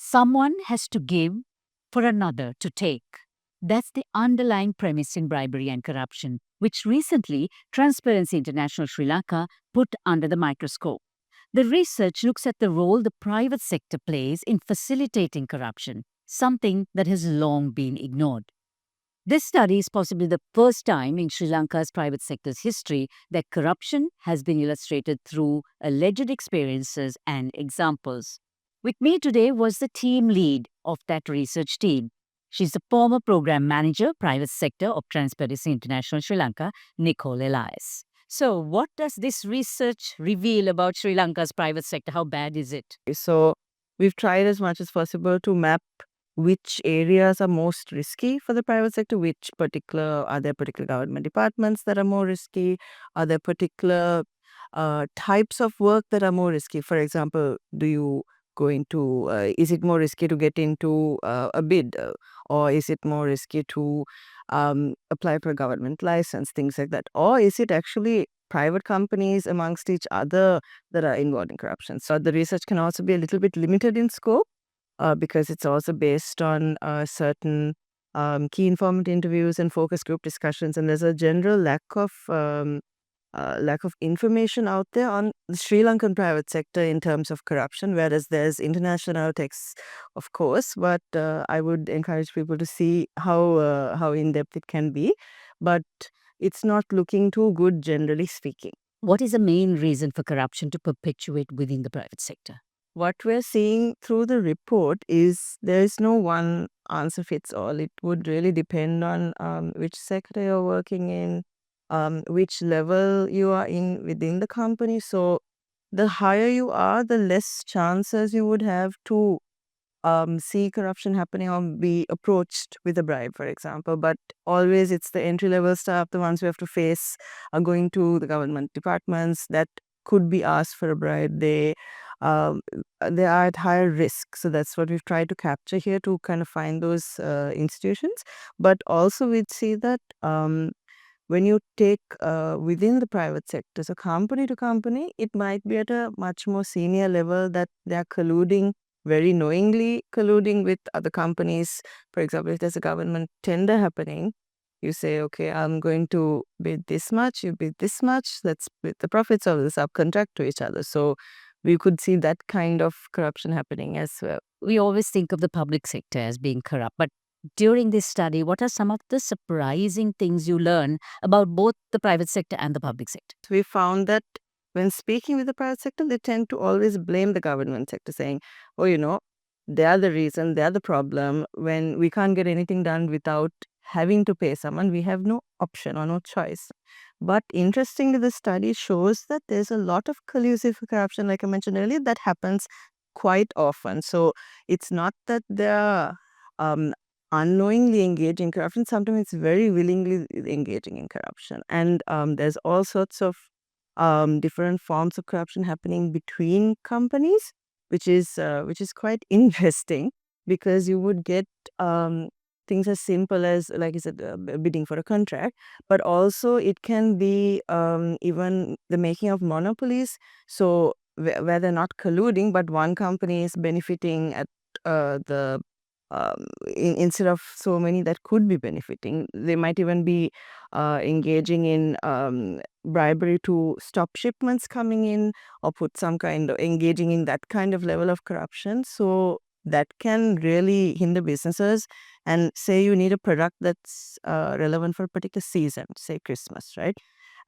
Someone has to give for another to take. That's the underlying premise in bribery and corruption, which recently Transparency International Sri Lanka put under the microscope. The research looks at the role the private sector plays in facilitating corruption, something that has long been ignored. This study is possibly the first time in Sri Lanka's private sector's history that corruption has been illustrated through alleged experiences and examples. With me today was the team lead of that research team. She's the former program manager, private sector of Transparency International Sri Lanka, Nicole Elias. So, what does this research reveal about Sri Lanka's private sector? How bad is it? So we've tried as much as possible to map which areas are most risky for the private sector, are there particular government departments that are more risky, are there particular types of work that are more risky. For example, is it more risky to get into a bid, or is it more risky to apply for a government license, things like that, or is it actually private companies amongst each other that are involved in corruption. So the research can also be a little bit limited in scope because it's also based on certain key informant interviews and focus group discussions, and there's a general lack of information out there on the Sri Lankan private sector in terms of corruption, whereas there's international texts, of course, but I would encourage people to see how in-depth it can be. But it's not looking too good, generally speaking. What is the main reason for corruption to perpetuate within the private sector? What we're seeing through the report is there is no one answer fits all. It would really depend on which sector you're working in, which level you are in within the company. So the higher you are, the less chances you would have to see corruption happening or be approached with a bribe, for example. But always it's the entry-level staff, the ones who have to face are going to the government departments that could be asked for a bribe. They are at higher risk. So that's what we've tried to capture here to kind of find those institutions. But also we'd see that when you take within the private sector, so company to company, it might be at a much more senior level that they're colluding, very knowingly colluding with other companies. For example, if there's a government tender happening, you say, okay, I'm going to bid this much, you bid this much, let's split the profits of this, subcontract to each other. So we could see that kind of corruption happening as well. We always think of the public sector as being corrupt, but during this study, what are some of the surprising things you learn about both the private sector and the public sector? We found that when speaking with the private sector, they tend to always blame the government sector, saying, oh, they are the reason, they are the problem. When we can't get anything done without having to pay someone, we have no option or no choice. But interestingly, the study shows that there's a lot of collusive corruption, like I mentioned earlier, that happens quite often. So it's not that they're unknowingly engaging in corruption. Sometimes it's very willingly engaging in corruption. And there's all sorts of different forms of corruption happening between companies, which is quite interesting, because you would get things as simple as, like I said, bidding for a contract, but also it can be even the making of monopolies. So where they're not colluding, but one company is benefiting at instead of so many that could be benefiting. They might even be engaging in bribery to stop shipments coming in, or engaging in that kind of level of corruption. So that can really hinder businesses. And say you need a product that's relevant for a particular season, say Christmas, right?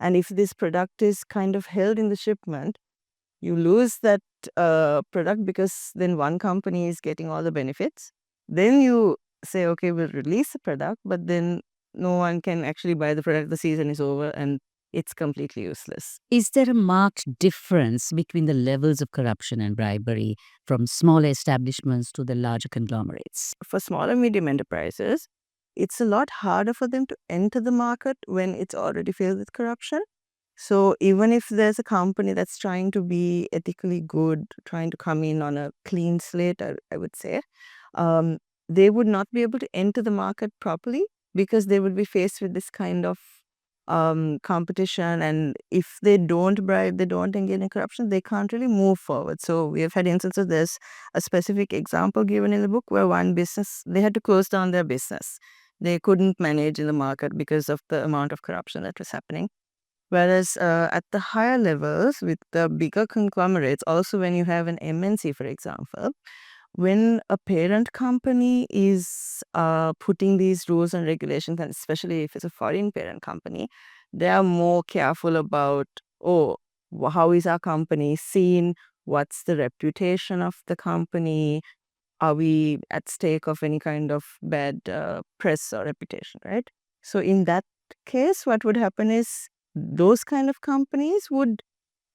And if this product is kind of held in the shipment, you lose that product because then one company is getting all the benefits. Then you say, okay, we'll release the product, but then no one can actually buy the product. The season is over and it's completely useless. Is there a marked difference between the levels of corruption and bribery from smaller establishments to the larger conglomerates? For small and medium enterprises, it's a lot harder for them to enter the market when it's already filled with corruption. So even if there's a company that's trying to be ethically good, trying to come in on a clean slate, I would say, they would not be able to enter the market properly because they would be faced with this kind of competition, and if they don't bribe, they don't engage in corruption, they can't really move forward. So we have had instances. There's a specific example given in the book where one business, they had to close down their business. They couldn't manage in the market because of the amount of corruption that was happening. Whereas at the higher levels, with the bigger conglomerates, also when you have an MNC, for example, when a parent company is putting these rules and regulations, and especially if it's a foreign parent company, they are more careful about, how is our company seen? What's the reputation of the company? Are we at stake of any kind of bad press or reputation, right? So in that case, what would happen is those kind of companies would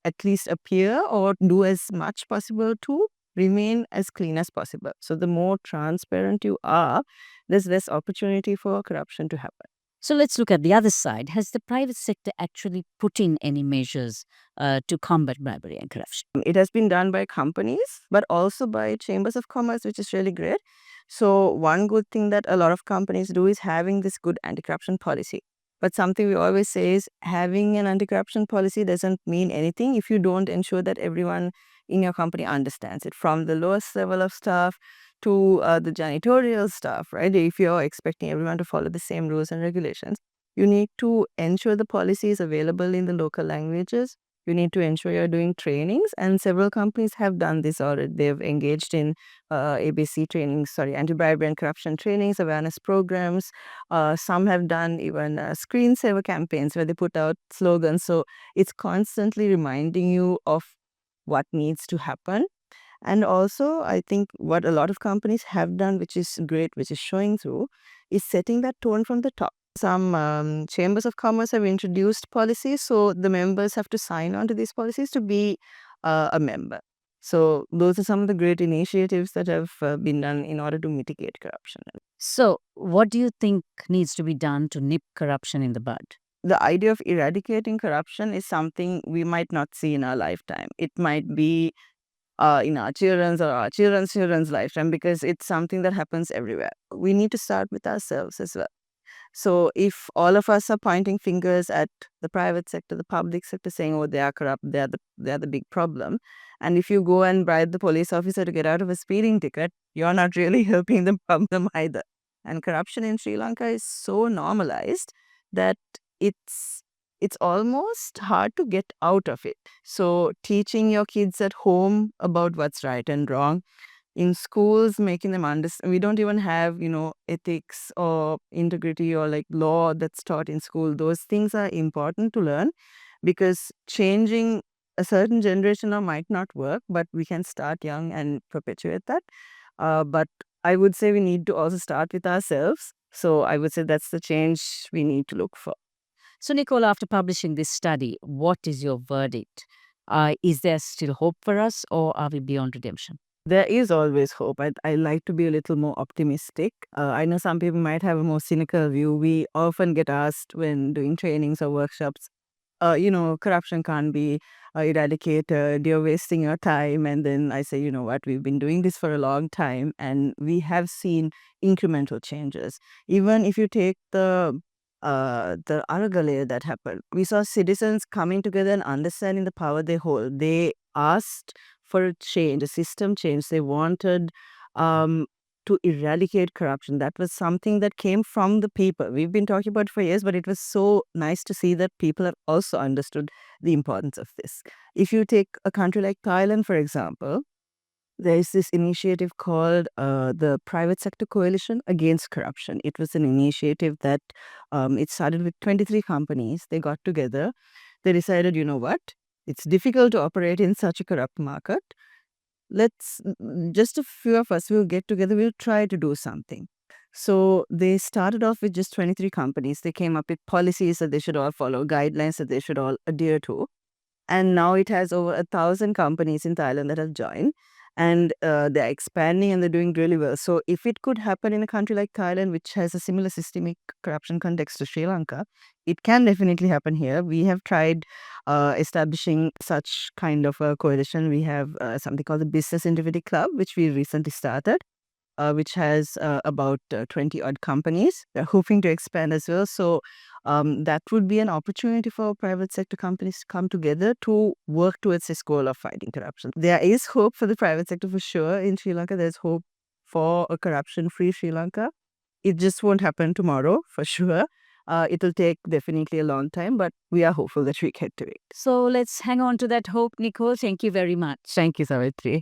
at least appear or do as much possible to remain as clean as possible. So the more transparent you are, there's less opportunity for corruption to happen. So let's look at the other side. Has the private sector actually put in any measures to combat bribery and corruption? It has been done by companies, but also by chambers of commerce, which is really great. So one good thing that a lot of companies do is having this good anti-corruption policy. But something we always say is having an anti-corruption policy doesn't mean anything if you don't ensure that everyone in your company understands it, from the lowest level of staff to the janitorial staff, right? If you're expecting everyone to follow the same rules and regulations, you need to ensure the policy is available in the local languages. You need to ensure you're doing trainings, and several companies have done this already. They've engaged in ABC trainings, anti-bribery and corruption trainings, awareness programs. Some have done even screensaver campaigns where they put out slogans. So it's constantly reminding you of what needs to happen. And also, I think what a lot of companies have done, which is great, which is showing through, is setting that tone from the top. Some chambers of commerce have introduced policies, so the members have to sign on to these policies to be a member. So those are some of the great initiatives that have been done in order to mitigate corruption. So, what do you think needs to be done to nip corruption in the bud? The idea of eradicating corruption is something we might not see in our lifetime. It might be in our children's or our children's lifetime, because it's something that happens everywhere. We need to start with ourselves as well. So if all of us are pointing fingers at the private sector, the public sector, saying, "Oh, they are corrupt, they are the big problem," and if you go and bribe the police officer to get out of a speeding ticket, you're not really helping the problem either. And corruption in Sri Lanka is so normalized that it's almost hard to get out of it. So teaching your kids at home about what's right and wrong, in schools, making them understand. We don't even have, ethics or integrity or like law that's taught in school. Those things are important to learn, because changing a certain generation now might not work, but we can start young and perpetuate that. But I would say we need to also start with ourselves. So I would say that's the change we need to look for. So, Nicole, after publishing this study, what is your verdict? Is there still hope for us, or are we beyond redemption? There is always hope. I like to be a little more optimistic. I know some people might have a more cynical view. We often get asked when doing trainings or workshops, corruption can't be eradicated, you're wasting your time. And then I say, you know what, we've been doing this for a long time and we have seen incremental changes. Even if you take the Aragale that happened, we saw citizens coming together and understanding the power they hold. They asked for a change, a system change. They wanted to eradicate corruption. That was something that came from the people. We've been talking about it for years, but it was so nice to see that people have also understood the importance of this. If you take a country like Thailand, for example, there is this initiative called the Private Sector Coalition Against Corruption. It was an initiative that it started with 23 companies. They got together. They decided, you know what? It's difficult to operate in such a corrupt market. Just a few of us will get together, we'll try to do something. So they started off with just 23 companies. They came up with policies that they should all follow, guidelines that they should all adhere to. And now it has over 1,000 companies in Thailand that have joined. And they're expanding and they're doing really well. So if it could happen in a country like Thailand, which has a similar systemic corruption context to Sri Lanka, it can definitely happen here. We have tried establishing such kind of a coalition. We have something called the Business Integrity Club, which we recently started, which has about 20 odd companies. They're hoping to expand as well. So that would be an opportunity for private sector companies to come together to work towards this goal of fighting corruption. There is hope for the private sector for sure in Sri Lanka. There's hope for a corruption-free Sri Lanka. It just won't happen tomorrow, for sure. It'll take definitely a long time, but we are hopeful that we get to it. So let's hang on to that hope, Nicole. Thank you very much. Thank you, Savithri.